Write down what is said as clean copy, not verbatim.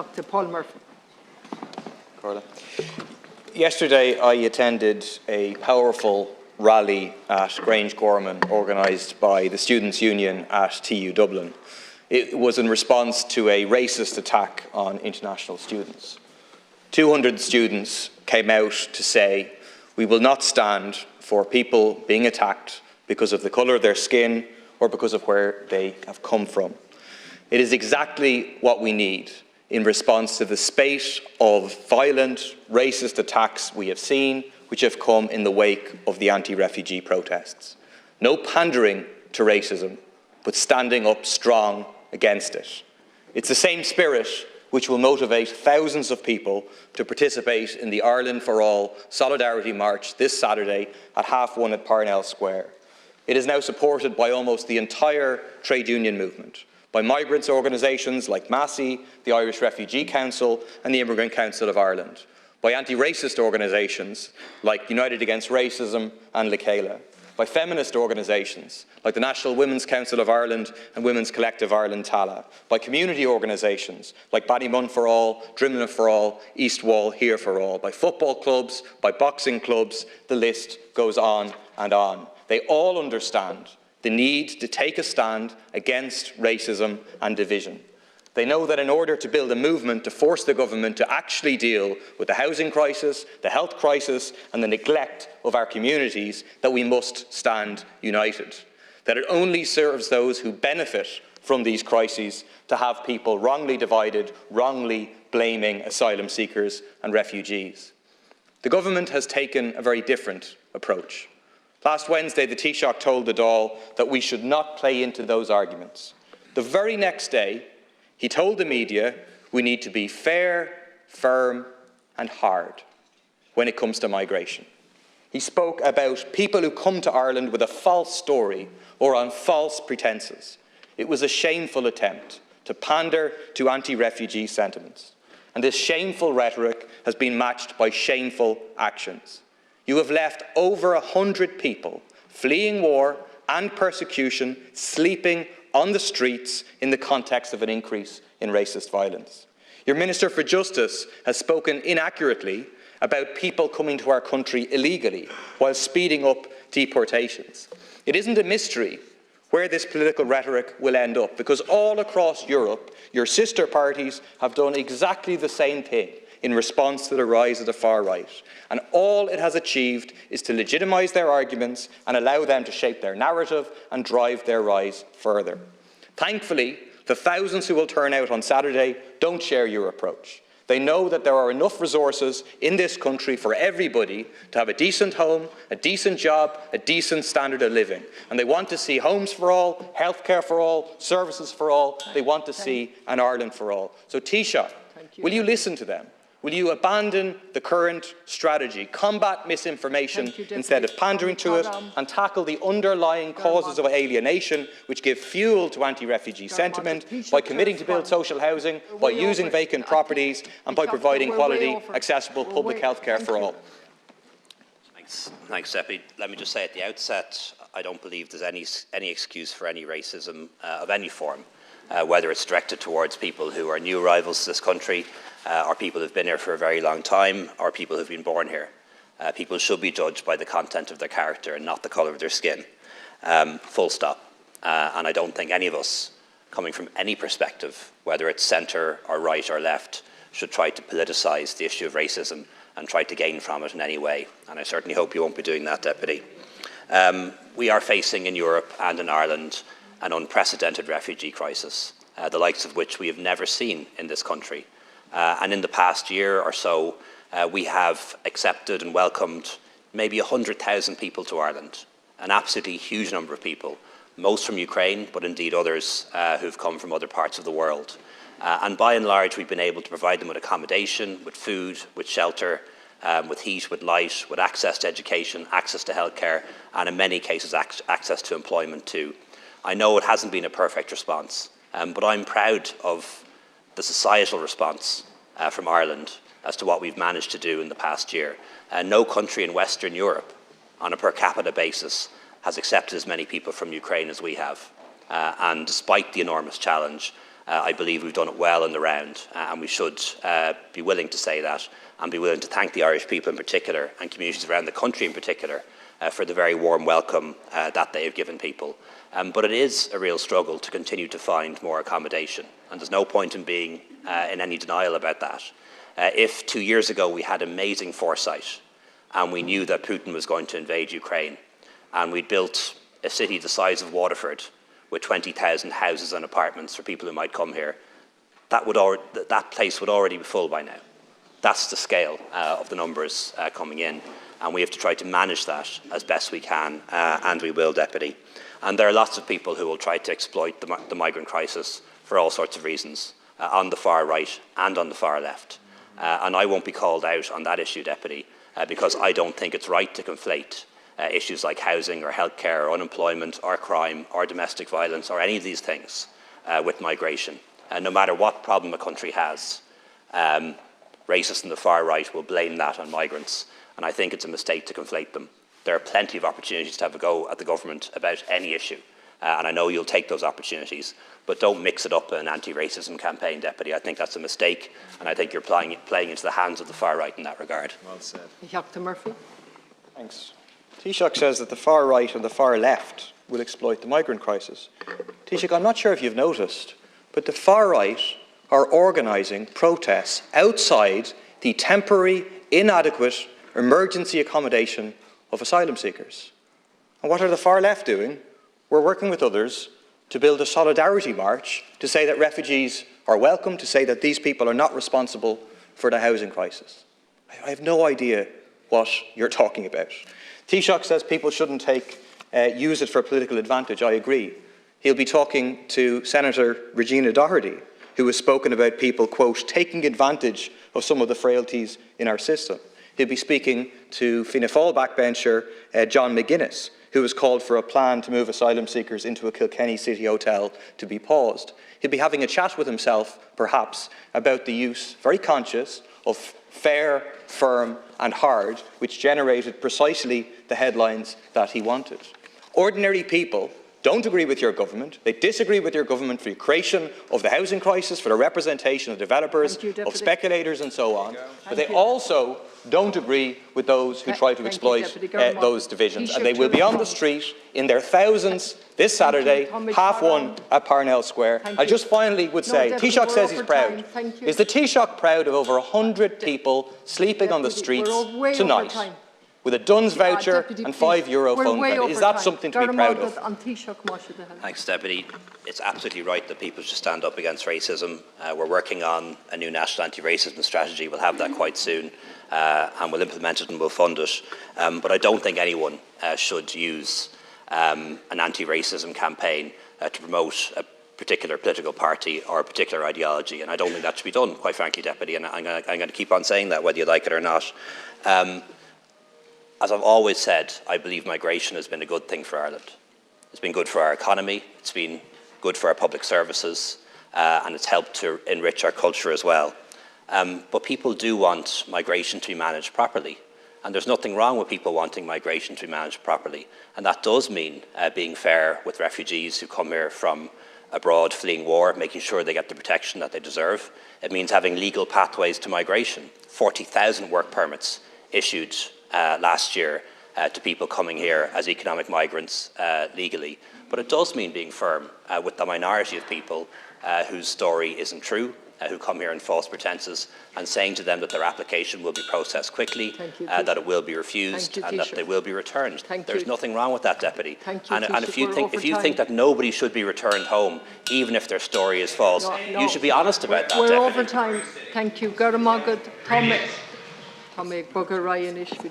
To Paul Murphy. Carla. Yesterday I attended a powerful rally at Grangegorman organised by the Students' Union at TU Dublin. It was in response to a racist attack on international students. 200 students came out to say, we will not stand for people being attacked because of the colour of their skin or because of where they have come from. It is exactly what we need in response to the spate of violent, racist attacks we have seen, which have come in the wake of the anti-refugee protests. No pandering to racism, but standing up strong against it. It's the same spirit which will motivate thousands of people to participate in the Ireland for All Solidarity March this Saturday at 1:30 at Parnell Square. It is now supported by almost the entire trade union movement, by migrants' organisations like Massey, the Irish Refugee Council and the Immigrant Council of Ireland, by anti-racist organisations like United Against Racism and Lekela, by feminist organisations like the National Women's Council of Ireland and Women's Collective Ireland Tala, by community organisations like Ballymun for All, Drimnagh for All, East Wall Here for All, by football clubs, by boxing clubs, the list goes on and on. They all understand the need to take a stand against racism and division. They know that in order to build a movement to force the government to actually deal with the housing crisis, the health crisis and the neglect of our communities, that we must stand united. That it only serves those who benefit from these crises to have people wrongly divided, wrongly blaming asylum seekers and refugees. The government has taken a very different approach. Last Wednesday, the Taoiseach told the Dáil that we should not play into those arguments. The very next day, he told the media we need to be fair, firm and hard when it comes to migration. He spoke about people who come to Ireland with a false story or on false pretences. It was a shameful attempt to pander to anti-refugee sentiments. And this shameful rhetoric has been matched by shameful actions. You have left over 100 people fleeing war and persecution, sleeping on the streets in the context of an increase in racist violence. Your Minister for Justice has spoken inaccurately about people coming to our country illegally while speeding up deportations. It isn't a mystery where this political rhetoric will end up, because all across Europe, your sister parties have done exactly the same thing in response to the rise of the far right. And all it has achieved is to legitimise their arguments and allow them to shape their narrative and drive their rise further. Thankfully, the thousands who will turn out on Saturday don't share your approach. They know that there are enough resources in this country for everybody to have a decent home, a decent job, a decent standard of living. And they want to see homes for all, healthcare for all, services for all. They want to see an Ireland for all. So Taoiseach, will you listen to them? Will you abandon the current strategy, combat misinformation instead of pandering to it, and tackle the underlying causes of alienation which give fuel to anti-refugee sentiment by committing to build social housing, by using vacant properties and by providing quality, accessible public health care for all? Thanks, Deputy. Let me just say at the outset, I don't believe there's any excuse for any racism of any form, whether it's directed towards people who are new arrivals to this country, or people who've been here for a very long time, or people who've been born here. People should be judged by the content of their character and not the colour of their skin. Full stop. And I don't think any of us, coming from any perspective, whether it's centre or right or left, should try to politicise the issue of racism and try to gain from it in any way. And I certainly hope you won't be doing that, Deputy. We are facing in Europe and in Ireland an unprecedented refugee crisis, the likes of which we have never seen in this country. And in the past year or so, we have accepted and welcomed maybe 100,000 people to Ireland, an absolutely huge number of people, most from Ukraine, but indeed others who've come from other parts of the world. And by and large, we've been able to provide them with accommodation, with food, with shelter, with heat, with light, with access to education, access to healthcare, and in many cases, access to employment too. I know it hasn't been a perfect response, but I'm proud of the societal response from Ireland as to what we've managed to do in the past year. No country in Western Europe, on a per capita basis, has accepted as many people from Ukraine as we have. And despite the enormous challenge, I believe we've done it well in the round, and we should be willing to say that and be willing to thank the Irish people in particular and communities around the country in particular for the very warm welcome that they have given people. But it is a real struggle to continue to find more accommodation, and there's no point in being in any denial about that. If 2 years ago we had amazing foresight and we knew that Putin was going to invade Ukraine, and we'd built a city the size of Waterford with 20,000 houses and apartments for people who might come here, that place would already be full by now. That's the scale of the numbers coming in, and we have to try to manage that as best we can, and we will, Deputy. And there are lots of people who will try to exploit the migrant crisis for all sorts of reasons, on the far right and on the far left. And I won't be called out on that issue, Deputy, because I don't think it's right to conflate issues like housing or healthcare or unemployment or crime or domestic violence or any of these things with migration. No matter what problem a country has, racists on the far right will blame that on migrants, and I think it's a mistake to conflate them. There are plenty of opportunities to have a go at the government about any issue, and I know you'll take those opportunities, but don't mix it up in an anti-racism campaign, Deputy. I think that's a mistake, and I think you're playing into the hands of the far right in that regard. Well said. Dr. Murphy. Thanks. Taoiseach says that the far right and the far left will exploit the migrant crisis. Taoiseach, I'm not sure if you've noticed, but the far right are organising protests outside the temporary, inadequate emergency accommodation of asylum seekers. And what are the far left doing? We're working with others to build a solidarity march to say that refugees are welcome, to say that these people are not responsible for the housing crisis. I have no idea what you're talking about. Taoiseach says people shouldn't use it for political advantage. I agree. He'll be talking to Senator Regina Doherty, who has spoken about people, quote, taking advantage of some of the frailties in our system. He'll be speaking to Fianna Fáil backbencher John McGuinness, who has called for a plan to move asylum seekers into a Kilkenny City hotel to be paused. He'll be having a chat with himself, perhaps, about the use, very conscious, of fair, firm and hard, which generated precisely the headlines that he wanted. Ordinary people don't agree with your government. They disagree with your government for the creation of the housing crisis, for the representation of developers, of speculators and so on. But they also don't agree with those who try to exploit those divisions. And they will be on the street in their thousands this Saturday, 1:30 at Parnell Square. I just finally would say, Taoiseach says he's proud. Is the Taoiseach proud of over 100 people sleeping on the streets tonight with a Dunn's voucher and €5 phone credit? Is that something to be proud of? Thanks, Deputy. It's absolutely right that people should stand up against racism. We're working on a new national anti-racism strategy. We'll have that quite soon, and we'll implement it and we'll fund it. But I don't think anyone should use an anti-racism campaign to promote a particular political party or a particular ideology, and I don't think that should be done, quite frankly, Deputy, and I'm going to keep on saying that, whether you like it or not. As I've always said, I believe migration has been a good thing for Ireland. It's been good for our economy, it's been good for our public services, and it's helped to enrich our culture as well. But people do want migration to be managed properly, and there's nothing wrong with people wanting migration to be managed properly. And that does mean being fair with refugees who come here from abroad fleeing war, making sure they get the protection that they deserve. It means having legal pathways to migration. 40,000 work permits issued last year to people coming here as economic migrants legally. But it does mean being firm with the minority of people whose story isn't true, who come here on false pretences, and saying to them that their application will be processed quickly, that it will be refused, and that they will be returned. There's nothing wrong with that, Deputy. And if you think that nobody should be returned home, even if their story is false, you should be honest about that, Deputy. We're over time. Thank you. Garmagad, Tommy Bugger Ryan